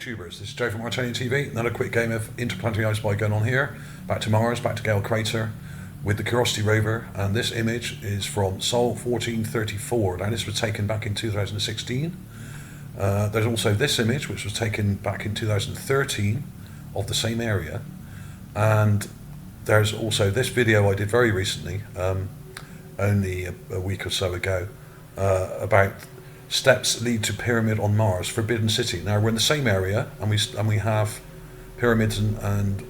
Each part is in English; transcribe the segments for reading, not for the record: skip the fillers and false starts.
YouTubers, this is Joe from ArtAlienTV. Another quick game of interplanetary ice spy going on here. Back to Mars, back to Gale Crater with the Curiosity Rover, and this image is from Sol 1434. Now this was taken back in 2016. There's also this image which was taken back in 2013 of the same area, and there's also this video I did very recently, only a week or so ago, about steps lead to pyramid on Mars, Forbidden City. Now we're in the same area, and we have pyramids and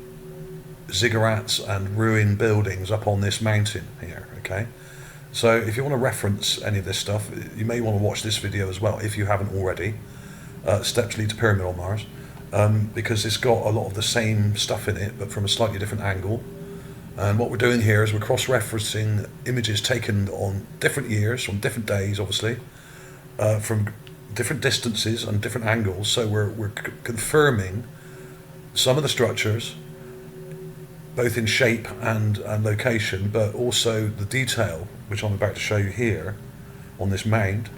ziggurats and ruined buildings up on this mountain here. Okay, so if you want to reference any of this stuff, you may want to watch this video as well if you haven't already. Steps lead to pyramid on Mars, because it's got a lot of the same stuff in it, but from a slightly different angle. And what we're doing here is we're cross-referencing images taken on different years, on different days, obviously. From different distances and different angles, so we're confirming some of the structures, both in shape and location, but also the detail, which I'm about to show you here on this mound,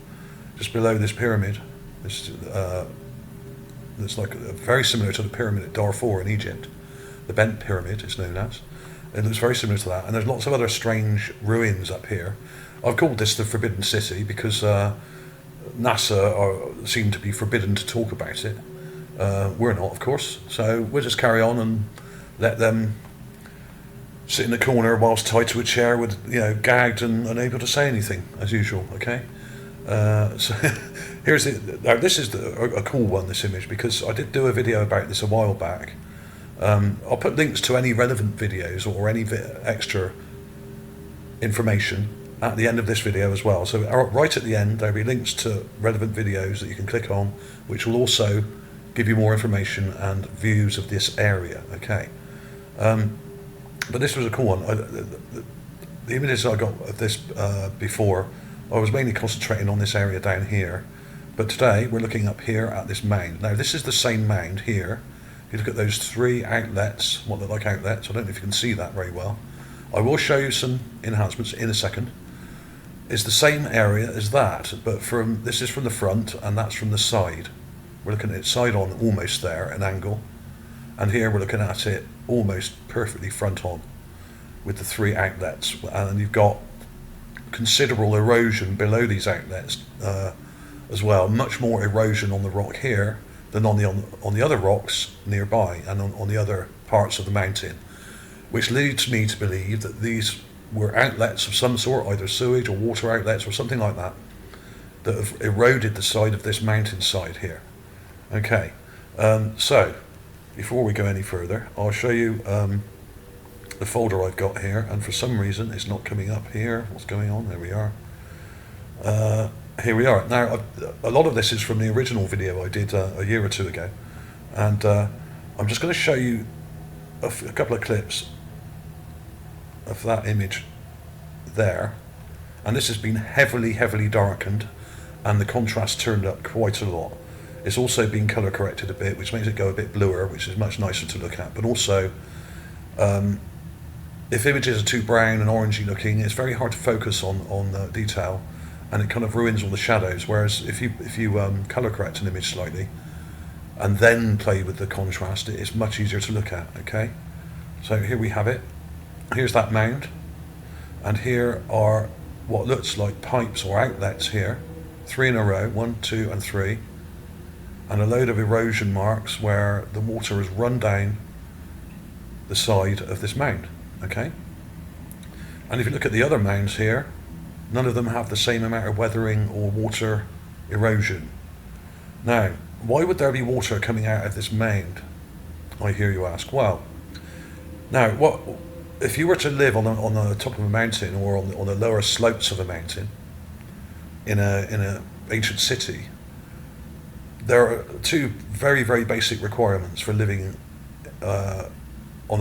just below this pyramid. This it's like very similar to the pyramid at Darfur in Egypt, the Bent Pyramid it's known as. It looks very similar to that, and there's lots of other strange ruins up here. I've called this the Forbidden City because NASA seem to be forbidden to talk about it. We're not, of course, so we'll just carry on and let them sit in the corner whilst tied to a chair with, gagged and unable to say anything, as usual. Okay, so here's it. Now this is a cool one, this image, because I did do a video about this a while back. I'll put links to any relevant videos or any extra information at the end of this video as well. So right at the end there'll be links to relevant videos that you can click on, which will also give you more information and views of this area. Okay, but this was a cool one. The images I got of this before, I was mainly concentrating on this area down here, but today we're looking up here at this mound. Now this is the same mound here. If you look at those three outlets, what look like outlets, I don't know if you can see that very well. I will show you some enhancements in a second. It's the same area as that, but this is from the front and that's from the side. We're looking at it side on, almost there, an angle, and here we're looking at it almost perfectly front on with the three outlets, and you've got considerable erosion below these outlets as well. Much more erosion on the rock here than on the other rocks nearby and on the other parts of the mountain, which leads me to believe that these were outlets of some sort, either sewage or water outlets or something like that, that have eroded the side of this mountainside here. Okay, so before we go any further, I'll show you the folder I've got here, and for some reason it's not coming up here. What's going on? There we are. Here we are. Now, a lot of this is from the original video I did a year or two ago, and I'm just going to show you a couple of clips of that image there, and this has been heavily darkened and the contrast turned up quite a lot. It's also been color corrected a bit, which makes it go a bit bluer, which is much nicer to look at, but also if images are too brown and orangey looking, it's very hard to focus on the detail, and it kind of ruins all the shadows. Whereas if you color correct an image slightly and then play with the contrast, it's much easier to look at. Okay, so here we have it. Here's that mound, and here are what looks like pipes or outlets here, three in a row, 1, 2 and 3, and a load of erosion marks where the water has run down the side of this mound. Okay, and if you look at the other mounds here, none of them have the same amount of weathering or water erosion. Now, why would there be water coming out of this mound, I hear you ask? Well, now if you were to live on the top of a mountain or on the lower slopes of a mountain in a ancient city, there are two very basic requirements for living in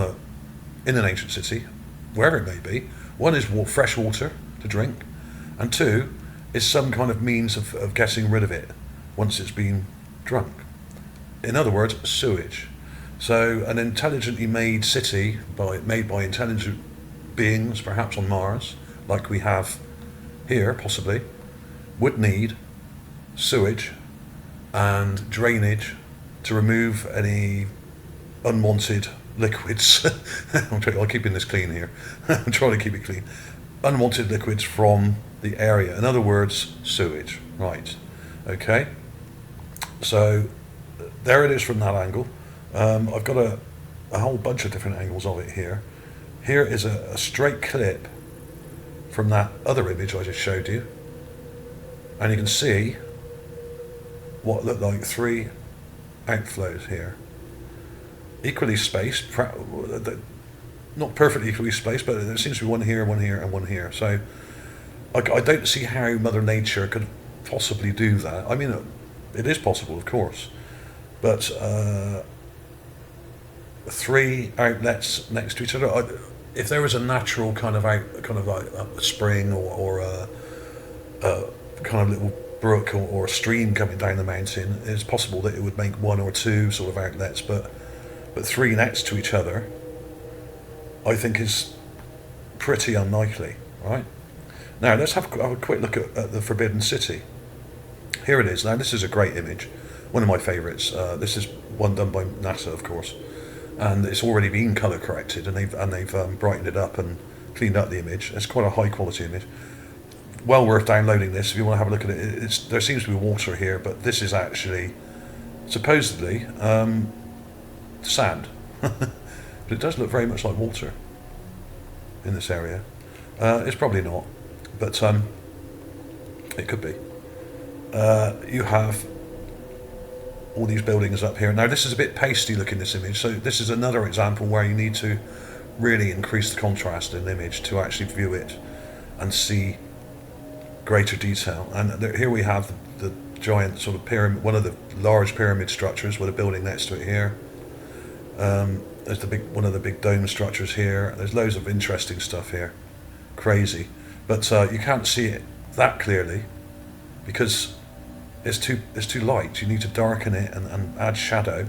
an ancient city, wherever it may be. One is fresh water to drink, and two is some kind of means of getting rid of it once it's been drunk. In other words, sewage. So an intelligently made city, made by intelligent beings, perhaps on Mars, like we have here possibly, would need sewage and drainage to remove any unwanted liquids. I'm keeping this clean here. I'm trying to keep it clean. Unwanted liquids from the area. In other words, sewage. Right. Okay. So there it is from that angle. I've got a whole bunch of different angles of it here. Here is a straight clip from that other image I just showed you. And you can see what look like 3 outflows here. Equally spaced, not perfectly equally spaced, but there seems to be one here, one here, and one here. So I don't see how Mother Nature could possibly do that. I mean, it is possible, of course, but 3 outlets next to each other. If there was a natural kind of like a spring or a kind of little brook or a stream coming down the mountain, it's possible that it would make 1 or 2 sort of outlets, but 3 next to each other, I think is pretty unlikely, right? Now let's have a quick look at the Forbidden City. Here it is. Now this is a great image, one of my favourites. This is one done by NASA, of course, and it's already been colour corrected, and they've brightened it up and cleaned up the image. It's quite a high quality image. Well worth downloading this if you want to have a look at it. There seems to be water here, but this is actually supposedly sand. But it does look very much like water in this area. It's probably not, but it could be. You have all these buildings up here. Now this is a bit pasty looking, this image, so this is another example where you need to really increase the contrast in the image to actually view it and see greater detail. And here we have the giant sort of pyramid, one of the large pyramid structures with a building next to it here. There's one of the big dome structures here. There's loads of interesting stuff here, crazy, but you can't see it that clearly because it's too light. You need to darken it and add shadow.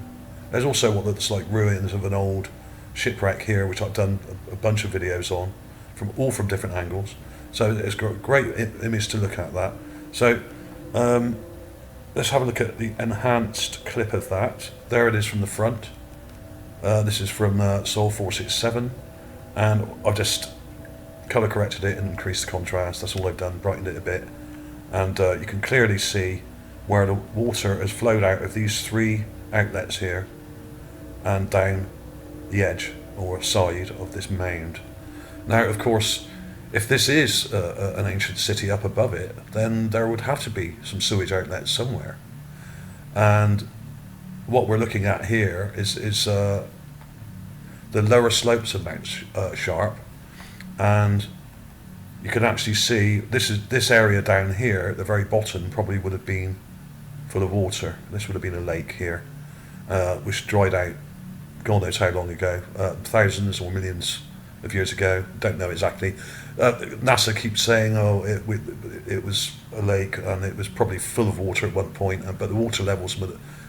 There's also what looks like ruins of an old shipwreck here, which I've done a bunch of videos on, all from different angles. So it's got a great image to look at that. So let's have a look at the enhanced clip of that. There it is from the front. This is from Sol 467, and I've just colour corrected it and increased the contrast. That's all I've done, brightened it a bit, and you can clearly see where the water has flowed out of these 3 outlets here and down the edge or side of this mound. Now, of course, if this is an ancient city up above it, then there would have to be some sewage outlets somewhere. And what we're looking at here is the lower slopes of Mount Sharp, and you can actually see this area down here at the very bottom probably would have been full of water. This would have been a lake here, which dried out God knows how long ago, thousands or millions of years ago. Don't know exactly. NASA keeps saying, oh, it was a lake and it was probably full of water at one point, but the water levels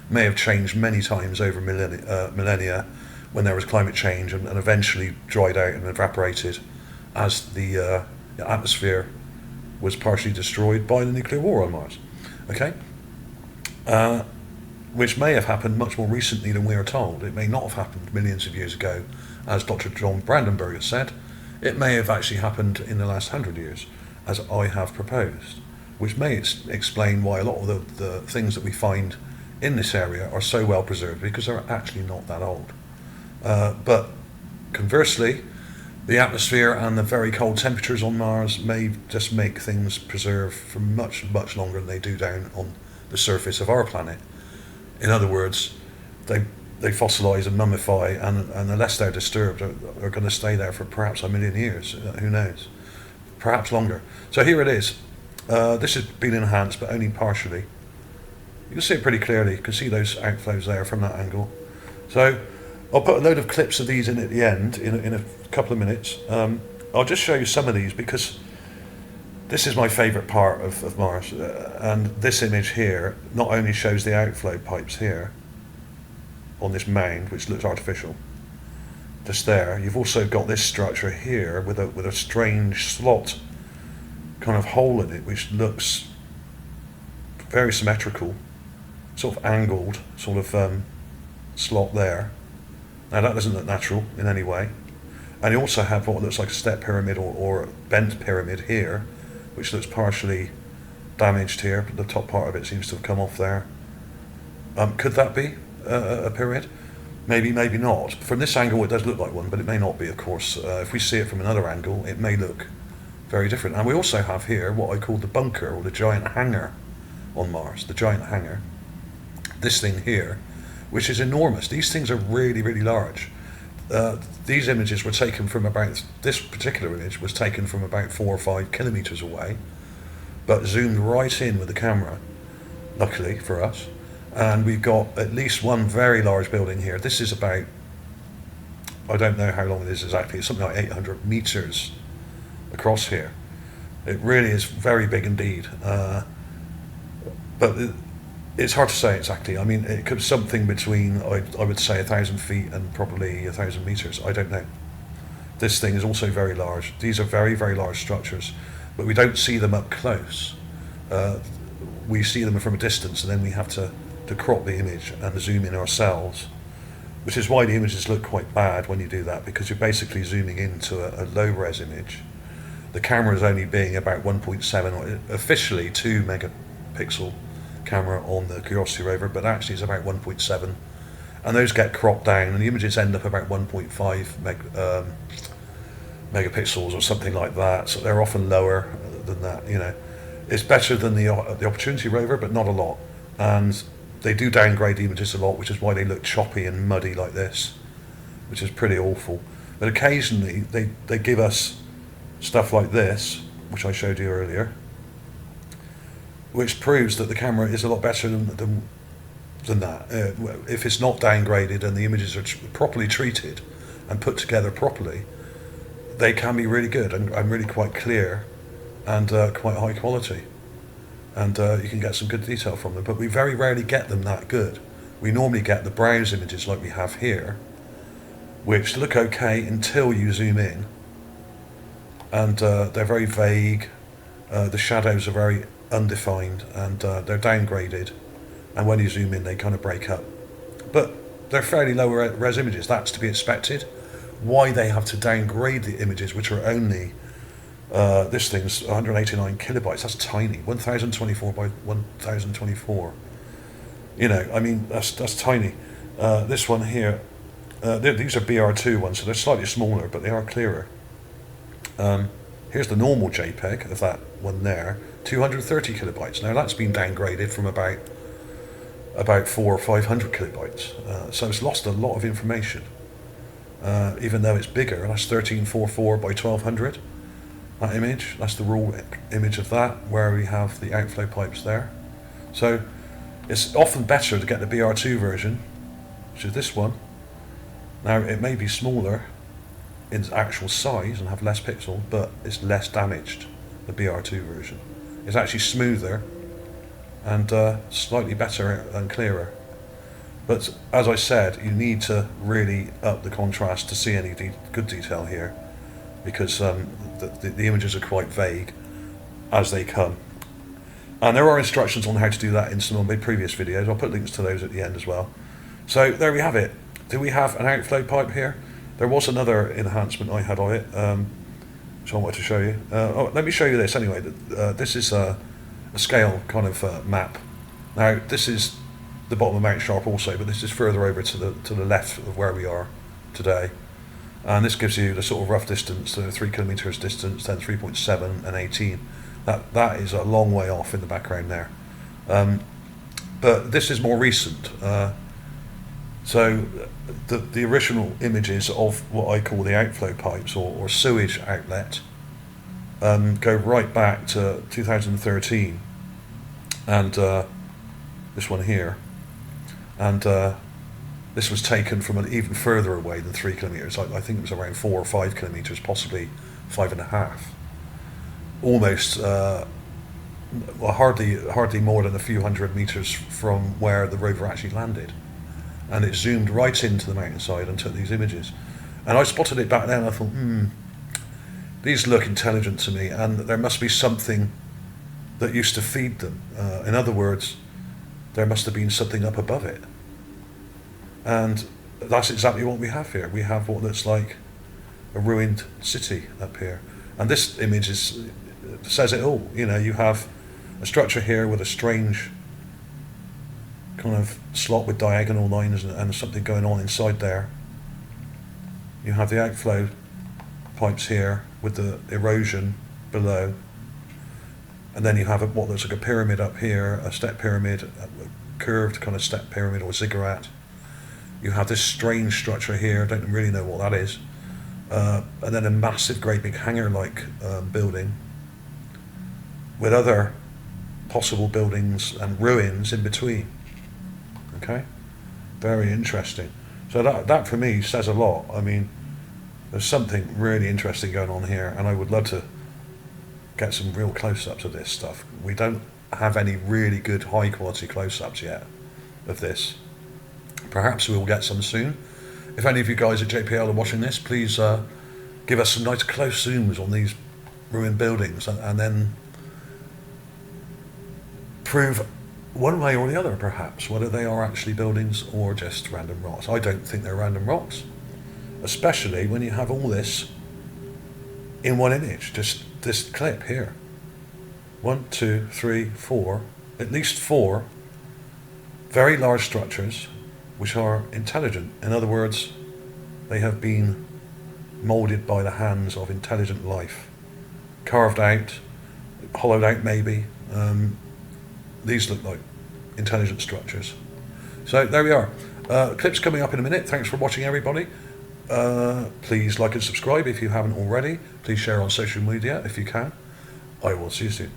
may have changed many times over millennia when there was climate change, and eventually dried out and evaporated as the atmosphere was partially destroyed by the nuclear war on Mars. Okay, which may have happened much more recently than we are told. It may not have happened millions of years ago, as Dr. John Brandenburg has said. It may have actually happened in the last 100 years, as I have proposed, which may explain why a lot of the things that we find in this area are so well preserved, because they're actually not that old. But conversely, the atmosphere and the very cold temperatures on Mars may just make things preserve for much, much longer than they do down on the surface of our planet. In other words, they fossilise and mummify, and unless they're disturbed, are going to stay there for perhaps 1 million years. Who knows? Perhaps longer. So here it is. This has been enhanced, but only partially. You can see it pretty clearly. You can see those outflows there from that angle. So I'll put a load of clips of these in at the end in a couple of minutes. I'll just show you some of these because this is my favourite part of Mars. And this image here not only shows the outflow pipes here on this mound, which looks artificial, just there. You've also got this structure here with a strange slot kind of hole in it, which looks very symmetrical, sort of angled, sort of slot there. Now that doesn't look natural in any way. And you also have what looks like a step pyramid or a bent pyramid here, which looks partially damaged here. The top part of it seems to have come off there. Could that be a pyramid? Maybe, maybe not. From this angle it does look like one, but it may not be, of course. If we see it from another angle, it may look very different. And we also have here what I call the bunker, or the giant hangar on Mars, the giant hangar. This thing here, which is enormous. These things are really, really large. These images were taken from about, this particular image was taken from about 4 or 5 kilometers away, but zoomed right in with the camera, luckily for us. And we've got at least one very large building here. This is about, I don't know how long it is exactly, it's something like 800 meters across here. It really is very big indeed. But it's hard to say exactly. I mean, it could be something between, I would say, 1,000 feet and probably 1,000 meters. I don't know. This thing is also very large. These are very, very large structures, but we don't see them up close. We see them from a distance, and then we have to crop the image and zoom in ourselves, which is why the images look quite bad when you do that, because you're basically zooming into a low-res image. The camera is only being about 1.7, or officially 2 megapixel camera on the Curiosity rover, but actually it's about 1.7, and those get cropped down and the images end up about 1.5 megapixels or something like that, so they're often lower than that. You know, it's better than the Opportunity rover, but not a lot, and they do downgrade the images a lot, which is why they look choppy and muddy like this, which is pretty awful. But occasionally they give us stuff like this, which I showed you earlier, which proves that the camera is a lot better than that. If it's not downgraded and the images are properly treated and put together properly, they can be really good and really quite clear and quite high quality. And you can get some good detail from them, but we very rarely get them that good. We normally get the browse images like we have here, which look okay until you zoom in, and they're very vague. The shadows are very undefined, and they're downgraded, and when you zoom in they kind of break up. But they're fairly low res images. That's to be expected. Why they have to downgrade the images, which are only this thing's 189 kilobytes, that's tiny, 1024 by 1024. You know, I mean, that's tiny. This one here, these are BR2 ones, so they're slightly smaller, but they are clearer. Here's the normal JPEG of that one there, 230 kilobytes. Now that's been downgraded from about 400 or 500 kilobytes. So it's lost a lot of information, even though it's bigger. And that's 1344 by 1200. That image, that's the raw image of that, where we have the outflow pipes there. So it's often better to get the BR2 version, which is this one. Now it may be smaller in actual size and have less pixels, but it's less damaged, the BR2 version. It's actually smoother and slightly better and clearer. But as I said, you need to really up the contrast to see any good detail here, because the images are quite vague as they come. And there are instructions on how to do that in some of my previous videos. I'll put links to those at the end as well. So there we have it. Do we have an outflow pipe here? There was another enhancement I had on it, which I wanted to show you. Let me show you this anyway. This is a scale kind of map. Now this is the bottom of Mount Sharp also, but this is further over to the left of where we are today. And this gives you the sort of rough distance, 3 kilometers distance, then 3.7 and 18. That is a long way off in the background there. But this is more recent. So the original images of what I call the outflow pipes or sewage outlet go right back to 2013, and this one here, and this was taken from even further away than 3 kilometers. I think it was around 4 or 5 kilometers, possibly 5.5. Almost, well, hardly more than a few hundred meters from where the rover actually landed. And it zoomed right into the mountainside and took these images. And I spotted it back then, and I thought, these look intelligent to me, and there must be something that used to feed them. In other words, there must have been something up above it. And that's exactly what we have here. We have what looks like a ruined city up here. And this image says it all. You know, you have a structure here with a strange kind of slot with diagonal lines and something going on inside there. You have the outflow pipes here with the erosion below. And then you have what looks like a pyramid up here, a step pyramid, a curved kind of step pyramid or ziggurat. You have this strange structure here, I don't really know what that is. And then a massive, great big hangar-like building with other possible buildings and ruins in between. Okay? Very interesting. So that for me says a lot. I mean, there's something really interesting going on here, and I would love to get some real close-ups of this stuff. We don't have any really good high-quality close-ups yet of this. Perhaps we will get some soon. If any of you guys at JPL are watching this, please give us some nice close zooms on these ruined buildings and then prove one way or the other, perhaps, whether they are actually buildings or just random rocks. I don't think they're random rocks, especially when you have all this in one image, just this clip here. 1, 2, 3, 4, at least 4 very large structures which are intelligent. In other words, they have been moulded by the hands of intelligent life, carved out, hollowed out maybe. These look like intelligent structures. So there we are. Clip's coming up in a minute. Thanks for watching, everybody. Please like and subscribe if you haven't already. Please share on social media if you can. I will see you soon.